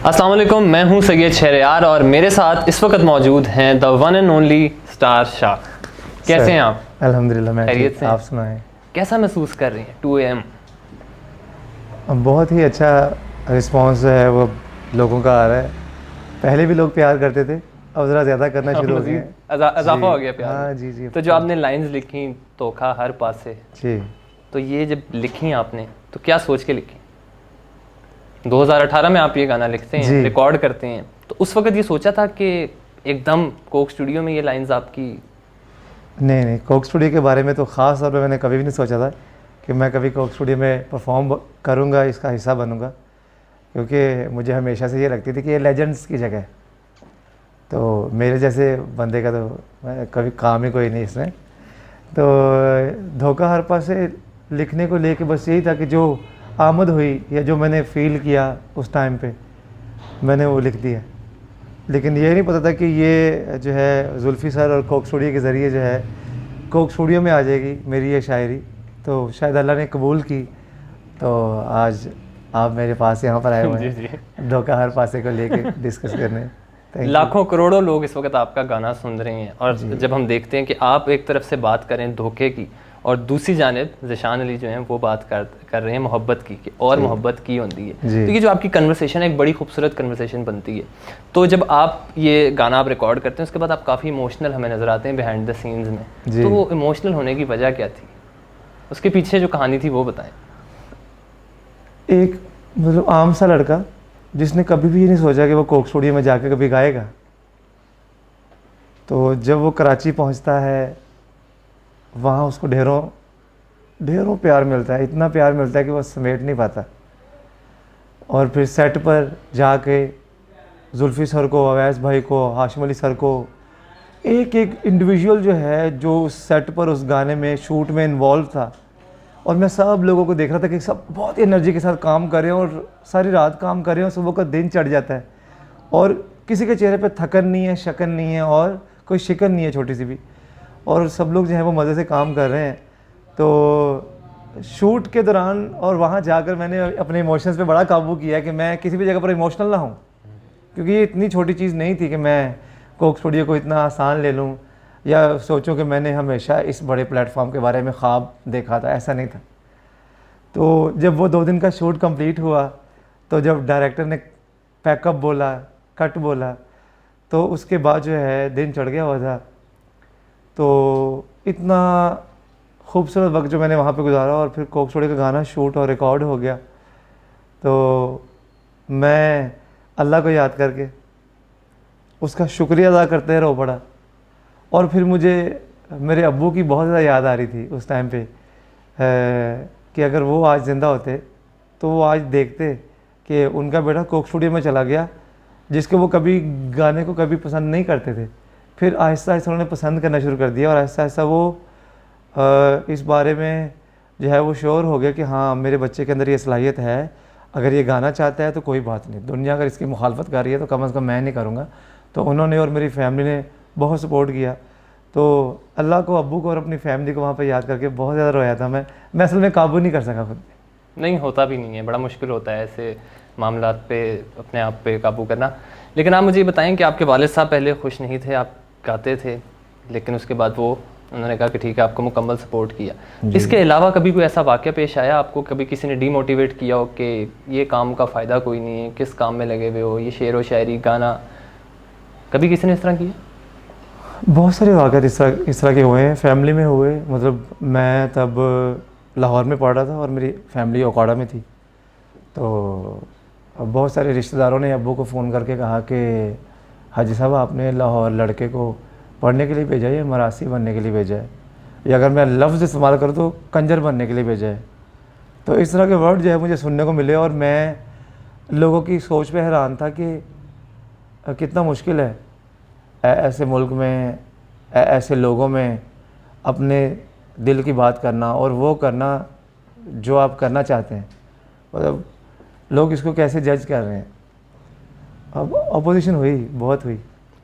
अस्सलाम वालेकुम, मैं हूं सैयद शहरयार और मेरे साथ इस वक्त मौजूद हैं the one and only star Shah. कैसे हैं आप? अल्हम्दुलिल्लाह मैं खैरियत ठीक। से? आप सुनाएं। कैसा महसूस कर रही हैं 2 AM? बहुत ही अच्छा रिस्पांस जो है वो लोगों का आ रहा है। पहले भी लोग प्यार करते थे, अब ज़रा ज़्यादा करना शुरू हो गए मजीद हैं। इजाफा हो जी गया प्यार में। हाँ, जी जी तो जो आपने लाइंस लिखी, धोखा हर पासे, जी। तो ये जब लिखी आपने तो क्या सोच के लिखी? 2018 में आप ये गाना लिखते हैं, जी रिकॉर्ड करते हैं, तो उस वक्त ये सोचा था कि एकदम कोक स्टूडियो में ये लाइंस आपकी? नहीं नहीं, कोक स्टूडियो के बारे में तो ख़ास तौर पे मैंने कभी भी नहीं सोचा था कि मैं कभी कोक स्टूडियो में परफॉर्म करूँगा, इसका हिस्सा बनूँगा, क्योंकि मुझे हमेशा से ये लगती थी कि ये लेजेंड्स की जगह है। तो मेरे जैसे बंदे का तो कभी काम ही कोई नहीं इसमें। तो धोखा हर पास से लिखने को लेके बस यही था कि जो आमद हुई या जो मैंने फ़ील किया उस टाइम पे मैंने वो लिख दिया। लेकिन ये नहीं पता था कि ये जो है जुल्फ़ी सर और कोक स्टूडियो के ज़रिए जो है कोक स्टूडियो में आ जाएगी मेरी ये शायरी। तो शायद अल्लाह ने कबूल की, तो आज आप मेरे पास यहाँ पर आए हुए जी हैं जी। धोखा हर पासे को लेके डिस्कस करने। Thank you. लाखों करोड़ों लोग इस वक्त आपका गाना सुन रहे हैं और जी जब हम देखते हैं कि आप एक तरफ से बात करें धोखे की और दूसरी जानिब ज़िशान अली जो हैं वो बात कर रहे हैं मोहब्बत की कि और जी मोहब्बत की होती है, जी तो ये जो आपकी कन्वर्सेशन है एक बड़ी खूबसूरत कन्वर्सेशन बनती है। तो जब आप ये गाना आप रिकॉर्ड करते हैं उसके बाद आप काफ़ी इमोशनल हमें नज़र आते हैं बिहाइंड द सीन्स में, जी। तो वो इमोशनल होने की वजह क्या थी? उसके पीछे जो कहानी थी वो बताएं। एक मतलब आम सा लड़का जिसने कभी भी नहीं सोचा कि वो कोक स्टूडियो में जाके कभी गाएगा, तो जब वो कराची पहुंचता है वहाँ उसको ढेरों ढेरों प्यार मिलता है, इतना प्यार मिलता है कि वो समेट नहीं पाता। और फिर सेट पर जाके जुल्फ़ी सर को, अवैस भाई को, हाशिम अली सर को, एक एक इंडिविजुअल जो है जो उस सेट पर उस गाने में शूट में इन्वॉल्व था, और मैं सब लोगों को देख रहा था कि सब बहुत एनर्जी के साथ काम कर रहे हैं और सारी रात काम कर रहे हैं और सुबह का दिन चढ़ जाता है और किसी के चेहरे पे थकन नहीं है, शकन नहीं है और कोई शिकन नहीं है छोटी सी भी, और सब लोग जो हैं वो मज़े से काम कर रहे हैं। तो शूट के दौरान और वहाँ जाकर मैंने अपने इमोशंस पे बड़ा काबू किया कि मैं किसी भी जगह पर इमोशनल ना हूँ, क्योंकि ये इतनी छोटी चीज़ नहीं थी कि मैं कोक स्टूडियो को इतना आसान ले लूँ या सोचूं कि मैंने हमेशा इस बड़े प्लेटफॉर्म के बारे में ख्वाब देखा था, ऐसा नहीं था। तो जब वो 2 दिन का शूट कंप्लीट हुआ, तो जब डायरेक्टर ने पैकअप बोला, कट बोला, तो उसके बाद जो है दिन चढ़ गया हुआ था। तो इतना खूबसूरत वक्त जो मैंने वहाँ पे गुजारा और फिर कोक स्टूडियो का गाना शूट और रिकॉर्ड हो गया, तो मैं अल्लाह को याद करके उसका शुक्रिया अदा करते रो पड़ा। और फिर मुझे मेरे अब्बू की बहुत ज़्यादा याद आ रही थी उस टाइम पे कि अगर वो आज ज़िंदा होते तो वो आज देखते कि उनका बेटा कोक स्टूडियो में चला गया, जिसके वो कभी गाने को कभी पसंद नहीं करते थे, फिर आहिस्ता आहिस्ता उन्होंने पसंद करना शुरू कर दिया और आहिस्ता आहिस्ता वो इस बारे में जो है वो श्योर हो गया कि हाँ मेरे बच्चे के अंदर ये सलाहियत है, अगर ये गाना चाहता है तो कोई बात नहीं, दुनिया अगर इसकी मुखालफत कर रही है तो कम अज़ कम मैं नहीं करूँगा। तो उन्होंने और मेरी फैमिली ने बहुत सपोर्ट किया। तो अल्लाह को, अब्बू को और अपनी फैमिली को वहाँ पे याद करके बहुत ज़्यादा रोया था मैं असल में काबू नहीं कर सका खुद पे। नहीं, होता भी नहीं है, बड़ा मुश्किल होता है ऐसे मामलात पे अपने आप पे काबू करना। लेकिन आप मुझे ये बताएं कि आपके वालिद साहब पहले खुश नहीं थे, आप गाते थे, लेकिन उसके बाद वो उन्होंने कहा कि ठीक है, आपको मुकम्मल सपोर्ट किया। इसके अलावा कभी कोई ऐसा वाक़या पेश आया आपको, कभी किसी ने डीमोटिवेट किया हो कि ये काम का फ़ायदा कोई नहीं है, किस काम में लगे हुए हो, ये शेर व शायरी गाना, कभी किसी ने इस तरह किया? बहुत सारे वाक़यात इस तरह के हुए हैं, फैमिली में हुए। मतलब मैं तब लाहौर में पढ़ रहा था और मेरी फैमिली ओकाड़ा में थी। तो बहुत सारे रिश्तेदारों ने अब्बू को फ़ोन करके कहा कि हाजी साहब आपने लाहौर लड़के को पढ़ने के लिए भेजा है या मरासी बनने के लिए भेजा है, या अगर मैं लफ्ज़ इस्तेमाल करूँ तो कंजर बनने के लिए भेजा है। तो इस तरह के वर्ड जो है मुझे सुनने को मिले और मैं लोगों की सोच पे हैरान था कि कितना मुश्किल है ऐसे मुल्क में, ऐसे लोगों में अपने दिल की बात करना और वो करना जो आप करना चाहते हैं। मतलब लोग इसको कैसे जज कर रहे हैं। अब अपोजिशन हुई, बहुत हुई,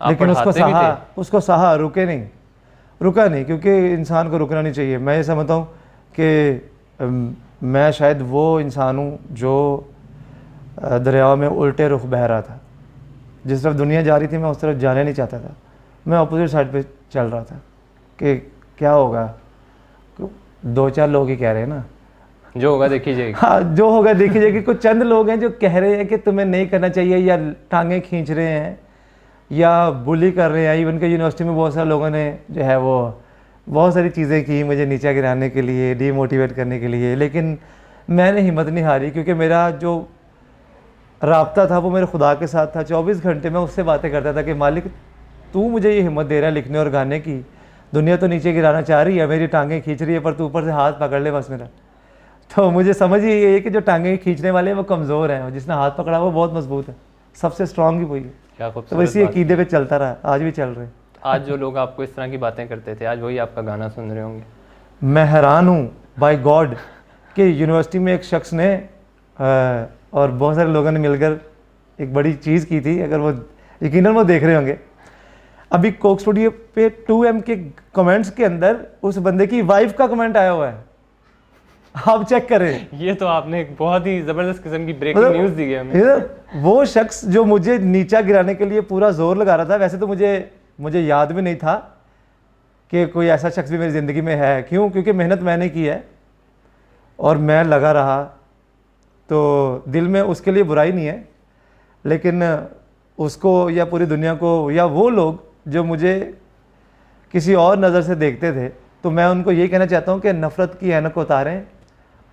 लेकिन उसको सहा, रुका नहीं, क्योंकि इंसान को रुकना नहीं चाहिए। मैं ये समझता हूँ कि मैं शायद वो इंसान हूँ जो दरियाओं में उल्टे रुख बह रहा था। जिस तरफ दुनिया जा रही थी मैं उस तरफ जाने नहीं चाहता था, मैं अपोजिट साइड पे चल रहा था कि क्या होगा, 2-4 लोग ही कह रहे हैं ना, जो होगा देखी जाएगी। हाँ, जो होगा देखी जाएगी। कुछ चंद लोग हैं जो कह रहे हैं कि तुम्हें नहीं करना चाहिए, या टांगें खींच रहे हैं या बुली कर रहे हैं। इवन के यूनिवर्सिटी में बहुत सारे लोगों ने जो है वो बहुत सारी चीज़ें की मुझे नीचा गिराने के लिए, डीमोटिवेट करने के लिए, लेकिन मैंने हिम्मत नहीं हारी, क्योंकि मेरा जो राब्ता था वो मेरे खुदा के साथ था। 24 घंटे मैं उससे बातें करता था कि मालिक तू मुझे ये हिम्मत दे रहा है लिखने और गाने की, दुनिया तो नीचे गिराना चाह रही है, मेरी टांगें खींच रही है, पर तू ऊपर से हाथ पकड़ ले बस मेरा। तो मुझे समझ ही ये है कि जो टांगें खींचने वाले हैं वो कमज़ोर हैं, और जिसने हाथ पकड़ा वो बहुत मजबूत है, सबसे स्ट्रांग ही वही है। क्या तो खूबसूरत इसी अकीदे पे चलता रहा, आज भी चल रहे हैं। आज जो लोग आपको इस तरह की बातें करते थे, आज वही आपका गाना सुन रहे होंगे। मैं हैरान हूँ बाय गॉड कि यूनिवर्सिटी में एक शख्स ने और बहुत सारे लोगों ने मिलकर एक बड़ी चीज़ की थी, अगर वो यकीनन वो देख रहे होंगे। अभी कोक स्टूडियो पे 2M के कमेंट्स के अंदर उस बंदे की वाइफ का कमेंट आया हुआ है, आप चेक करें। ये तो आपने एक बहुत ही ज़बरदस्त किस्म की ब्रेकिंग न्यूज़ दी है हमें। वो शख्स जो मुझे नीचा गिराने के लिए पूरा जोर लगा रहा था, वैसे तो मुझे याद भी नहीं था कि कोई ऐसा शख्स भी मेरी ज़िंदगी में है। क्योंकि मेहनत मैंने की है और मैं लगा रहा, तो दिल में उसके लिए बुराई नहीं है, लेकिन उसको या पूरी दुनिया को या वो लोग जो मुझे किसी और नज़र से देखते थे, तो मैं उनको यही कहना चाहता हूँ कि नफ़रत की ऐनक उतारें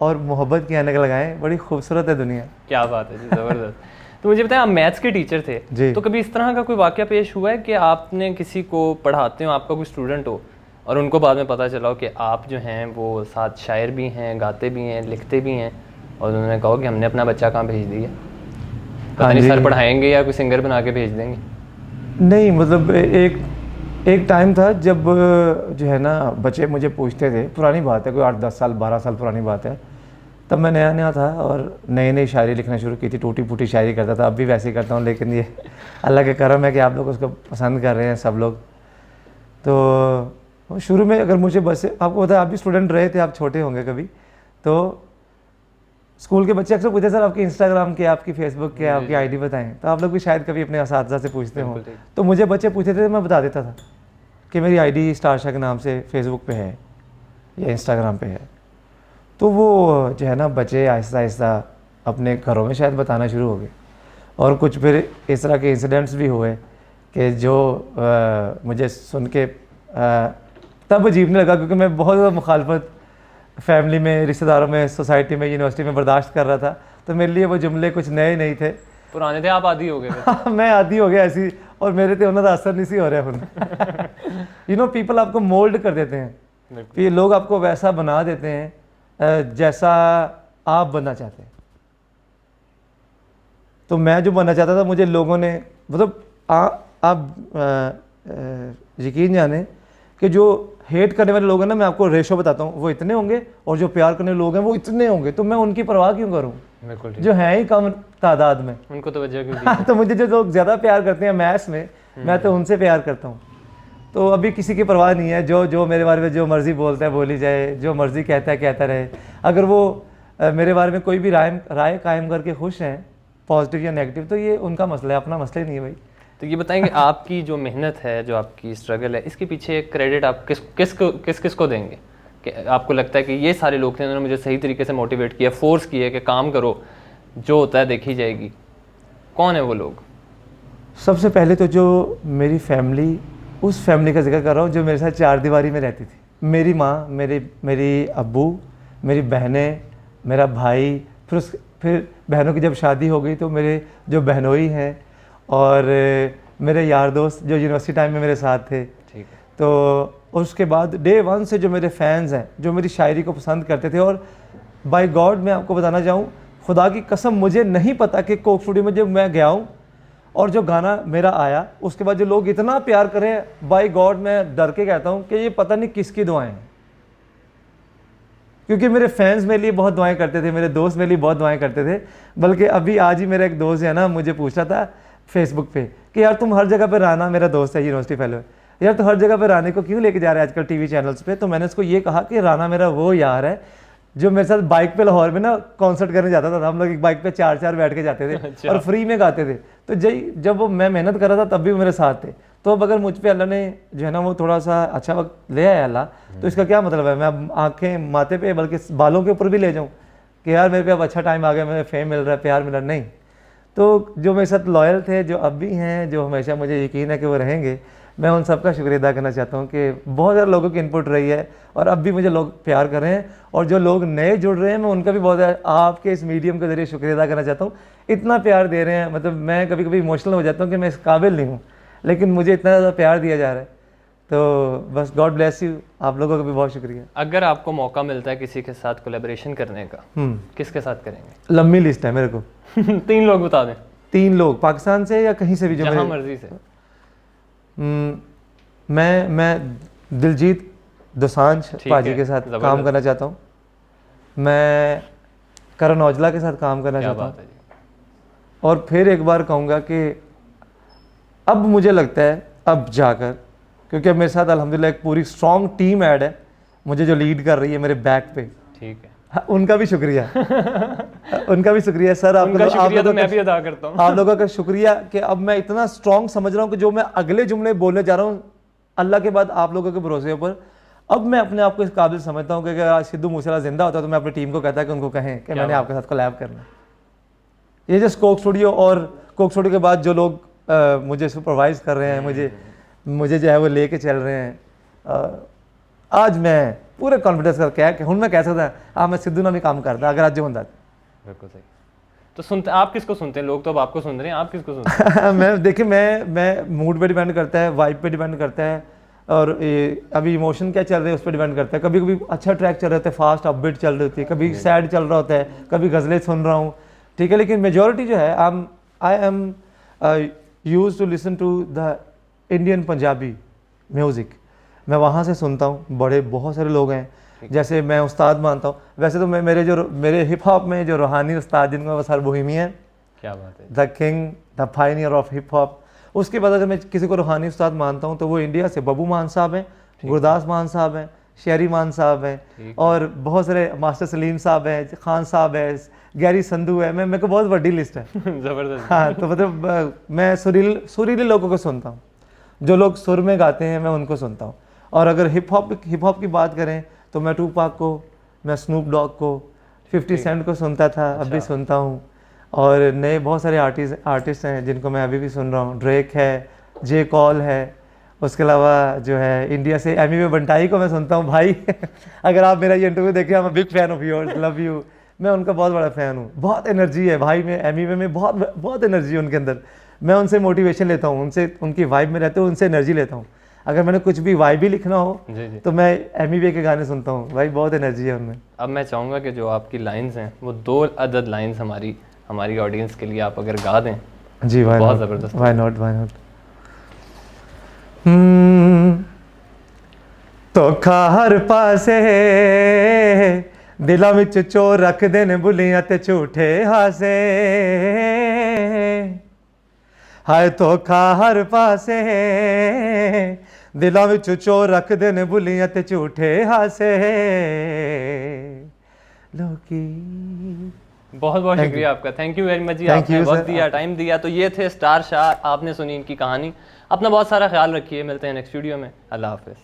और मोहब्बत की ऐनक लगाएं। बड़ी खूबसूरत है दुनिया। क्या बात है जी, ज़बरदस्त। तो मुझे बताएं, आप मैथ्स के टीचर थे जी। तो कभी इस तरह का कोई वाक़या पेश हुआ है कि आपने किसी को पढ़ाते हो, आपका कोई स्टूडेंट हो और उनको बाद में पता चला हो कि आप जो हैं वो साथ शायर भी हैं, गाते भी हैं, लिखते भी हैं, और उन्होंने कहा कि हमने अपना बच्चा कहाँ भेज दिया, पता नहीं सर पढ़ाएंगे या कोई सिंगर बना के भेज देंगे? नहीं, मतलब एक टाइम था जब जो है ना बच्चे मुझे पूछते थे, पुरानी बात है, कोई 8-10 साल 12 साल पुरानी बात है, तब मैं नया नया था और नई नई शायरी लिखना शुरू की थी, टूटी फूटी शायरी करता था, अब भी वैसे ही करता हूँ, लेकिन ये अल्लाह के करम है कि आप लोग उसको पसंद कर रहे हैं सब लोग। तो शुरू में अगर मुझे बस, आपको पता है आप भी स्टूडेंट रहे थे, आप छोटे होंगे कभी, तो स्कूल के बच्चे अक्सर पूछते सर आपकी इंस्टाग्राम के, आपकी फेसबुक के, आपकी आईडी बताएं। तो आप लोग भी शायद कभी अपने असातिज़ा से पूछते हो, तो मुझे बच्चे पूछते थे, मैं बता देता था कि मेरी आईडी स्टार शाह के नाम से फेसबुक पे है या इंस्टाग्राम पे है। तो वो जो है ना बच्चे आहिस्ता आहिस्ता अपने घरों में शायद बताना शुरू हो गए, और कुछ फिर इस तरह के इंसिडेंट्स भी हुए कि जो मुझे सुन के तब अजीब नहीं लगा, क्योंकि मैं बहुत ज़्यादा मुखालफत फैमिली में, रिश्तेदारों में, सोसाइटी में, यूनिवर्सिटी में बर्दाश्त कर रहा था, तो मेरे लिए वो जुमले कुछ नए नहीं थे, पुराने थे, आप आदी हो गए। मैं आदी हो गया ऐसी, और मेरे तो उन्होंने असर नहीं सी हो रहा है। यू नो, पीपल आपको मोल्ड कर देते हैं, ये लोग आपको वैसा बना देते हैं जैसा आप बनना चाहते हैं। तो मैं जो बनना चाहता था, मुझे लोगों ने, मतलब आप यकीन जाने कि जो हेट करने वाले लोग हैं ना, मैं आपको रेशो बताता हूँ, वो इतने होंगे, और जो प्यार करने वाले लोग हैं वो इतने होंगे, तो मैं उनकी परवाह क्यों करूँ? बिल्कुल, जो हैं ही कम तादाद में, उनको तो वजह क्यों? तो मुझे जो लोग ज़्यादा प्यार करते हैं मैथ्स में, मैं तो उनसे प्यार करता हूँ। तो अभी किसी की परवाह नहीं है, जो मेरे बारे में जो मर्ज़ी बोलता है बोली जाए, जो मर्ज़ी कहता है कहता रहे। अगर वो मेरे बारे में कोई भी राय कायम करके खुश हैं, पॉजिटिव या नेगेटिव, तो ये उनका मसला है, अपना मसला ही नहीं है भाई। तो ये बताएंगे आपकी जो मेहनत है, जो आपकी स्ट्रगल है, इसके पीछे क्रेडिट आप किस को देंगे? कि आपको लगता है कि ये सारे लोग थे, उन्होंने मुझे सही तरीके से मोटिवेट किया, फोर्स किया कि काम करो, जो होता है देखी जाएगी। कौन है वो लोग? सबसे पहले तो जो मेरी फैमिली, उस फैमिली का जिक्र कर रहा हूँ जो मेरे साथ 4 दीवारी में रहती थी। मेरी माँ, मेरी अब्बू, मेरी बहनें, मेरा भाई, फिर बहनों की जब शादी हो गई तो मेरे जो बहनोई हैं, और मेरे यार दोस्त जो यूनिवर्सिटी टाइम में मेरे साथ थे। ठीक है। तो उसके बाद डे 1 से जो मेरे फैंस हैं, जो मेरी शायरी को पसंद करते थे, और बाय गॉड मैं आपको बताना चाहूँ, खुदा की कसम मुझे नहीं पता कि कोक स्टूडियो में जब मैं गया हूँ और जो गाना मेरा आया, उसके बाद जो लोग इतना प्यार करें, बाय गॉड मैं डर के कहता हूँ कि ये पता नहीं किसकी दुआएं हैं। क्योंकि मेरे फैंस मेरे लिए बहुत दुआएं करते थे, मेरे दोस्त मेरे लिए बहुत दुआएं करते थे। बल्कि अभी आज ही मेरा एक दोस्त है ना, मुझे पूछ रहा था फेसबुक पे कि यार तुम हर जगह पे, राना मेरा दोस्त है, यूनिवर्सिटी फेलो है, यार तो हर जगह पे राने को क्यों लेके जा रहे हैं आजकल टीवी चैनल्स पे? तो मैंने उसको ये कहा कि राना मेरा वो यार है जो मेरे साथ बाइक पे लाहौर में ना कॉन्सर्ट करने जाता था, हम लोग एक बाइक पे 4-4 बैठ के जाते थे अच्छा। और फ्री में गाते थे। तो जब वो मैं मेहनत कर रहा था तब भी वो मेरे साथ थे। तो अब अगर मुझ पे अल्लाह ने जो है ना वो थोड़ा सा अच्छा वक्त ले आया अल्लाह, तो इसका क्या मतलब है मैं अब आंखें माथे पे बल्कि बालों के ऊपर भी ले जाऊँ कि यार मेरे पे अब अच्छा टाइम आ गया, मुझे फेम मिल रहा है, प्यार मिल रहा है, नहीं। तो जो मेरे साथ लॉयल थे, जो अब भी हैं, जो हमेशा मुझे यकीन है कि वो रहेंगे, मैं उन सबका शुक्रिया अदा करना चाहता हूँ कि बहुत सारे लोगों की इनपुट रही है और अब भी मुझे लोग प्यार कर रहे हैं। और जो लोग नए जुड़ रहे हैं मैं उनका भी बहुत आपके इस मीडियम के ज़रिए शुक्रिया अदा करना चाहता हूँ। इतना प्यार दे रहे हैं, मतलब मैं कभी कभी इमोशनल हो जाता हूँ कि मैं इस काबिल नहीं हूँ, लेकिन मुझे इतना ज़्यादा प्यार दिया जा रहा है। तो बस गॉड ब्लेस यू, आप लोगों का भी बहुत शुक्रिया। अगर आपको मौका मिलता है किसी के साथ कोलैबोरेशन करने का, किसके साथ करेंगे? लंबी लिस्ट है मेरे को। 3 लोग बता दें। 3 लोग पाकिस्तान से या कहीं से भी, जो जहाँ मेरे मर्जी से। मैं दिलजीत दोसांझ ठीक पाजी है, के साथ जबरदस्त। काम करना चाहता हूँ। मैं करण औजला के साथ काम करना क्या चाहता हूँ। बात है जी। और फिर एक बार कहूँगा कि अब मुझे लगता है अब जाकर, क्योंकि अब मेरे साथ अल्हम्दुलिल्लाह एक पूरी स्ट्रॉन्ग टीम ऐड है मुझे जो लीड कर रही है मेरे बैक पे। ठीक है। हाँ, उनका भी शुक्रिया उनका भी शुक्रिया सर। उनका शुक्रिया तो मैं भी अदा करता हूँ। आप लोगों का शुक्रिया कि अब मैं इतना स्ट्रॉन्ग समझ रहा हूँ कि जो मैं अगले जुमले बोलने जा रहा हूँ अल्लाह के बाद आप लोगों के भरोसे पर, अब मैं अपने आप को इस काबिल समझता हूँ कि अगर आज सिद्धू मूसेवाला जिंदा होता तो मैं अपनी टीम को कहता कि उनको कहें कि मैंने आपके साथ कोलैब करना। ये जो कोक स्टूडियो और कोक स्टूडियो के बाद जो लोग मुझे सुपरवाइज कर रहे हैं, मुझे जो है वो लेके चल रहे हैं, आज मैं पूरे कॉन्फिडेंस करके कि हूँ मैं कह सकता हाँ मैं सिद्धू ना भी काम करता अगर आज होता। बिल्कुल सही। तो सुनते आप किसको सुनते हैं? लोग तो अब आपको सुन रहे हैं, आप किसको सुनते हैं? मैं देखिए मैं मूड पे डिपेंड करता है, वाइब पे डिपेंड करता है, और अभी इमोशन क्या चल रहे हैं उस पर डिपेंड करता है। कभी कभी अच्छा ट्रैक चल रहा होता है, फास्ट अपबीट चल रही होती है, कभी सैड चल रहा होता है, कभी गज़लें सुन रहा हूँ, ठीक है। लेकिन मेजॉरिटी जो है I am use to listen to the Indian Punjabi music. मैं वहाँ से सुनता हूँ। बहुत सारे लोग हैं जैसे मैं उस्ताद मानता हूँ। वैसे तो मैं मेरे हिप हॉप में जो रूहानी उस्ताद जिनको मैं सर बोहेमियन, क्या बात है, the king, the Pioneer of hip hop. उसके बाद अगर मैं किसी को रूहानी उस्ताद मानता हूँ तो वो इंडिया से बब्बू मान साहब हैं, गुरदास मान साहब हैं, शेरी मान साहब हैं, और बहुत सारे मास्टर सलीम साहब हैं, खान साहब है, गैरी संधू है। मेरे को बहुत बड़ी लिस्ट है। जबरदस्त। हाँ, तो मतलब मैं सुरीले लोगों को सुनता हूँ, जो लोग सुर में गाते हैं मैं उनको सुनता हूँ। और अगर हिप हॉप की बात करें तो मैं टूपाक को, मैं स्नूप डॉग को, 50 सेंट को सुनता था, अब भी सुनता हूँ। और नए बहुत सारे आर्टिस्ट हैं जिनको मैं अभी भी सुन रहा हूँ। ड्रेक है, जे कॉल है, उसके अलावा जो है इंडिया से एमी वे बंटाई को मैं सुनता हूँ भाई। अगर आप मेरा ये इंटरव्यू देखें, I am big fan of yours, love you. मैं उनका बहुत बड़ा फ़ैन हूँ। बहुत एनर्जी है भाई में, एमी वे में बहुत एनर्जी है उनके अंदर। मैं उनसे मोटिवेशन लेता हूँ, उनसे उनकी वाइब में रहते हुए उनसे एनर्जी लेता हूँ। अगर मैंने कुछ भी वाइब भी लिखना हो जी। तो मैं एमी वे के गाने सुनता हूँ भाई, बहुत एनर्जी है उनमें। अब मैं चाहूँगा कि जो आपकी लाइंस हैं वो 2 अदद लाइंस हमारी ऑडियंस के लिए आप अगर गा दें जी, तो बहुत ज़बरदस्त। Why not. धोखा हर पासे दिलों विच चोर रखदे ने बुलियां ते झूठे हासे। हाय धोखा हर पासे दिलों विच चोर रखदे ने बुलियां ते झूठे हासे। लोकी बहुत बहुत शुक्रिया आपका। Thank you very much ji, Thank आपने you, वक्त sir. दिया, टाइम दिया। तो ये थे स्टार शाह, आपने सुनी इनकी कहानी। अपना बहुत सारा ख्याल रखिए, मिलते हैं नेक्स्ट वीडियो में। अल्लाह हाफिज़।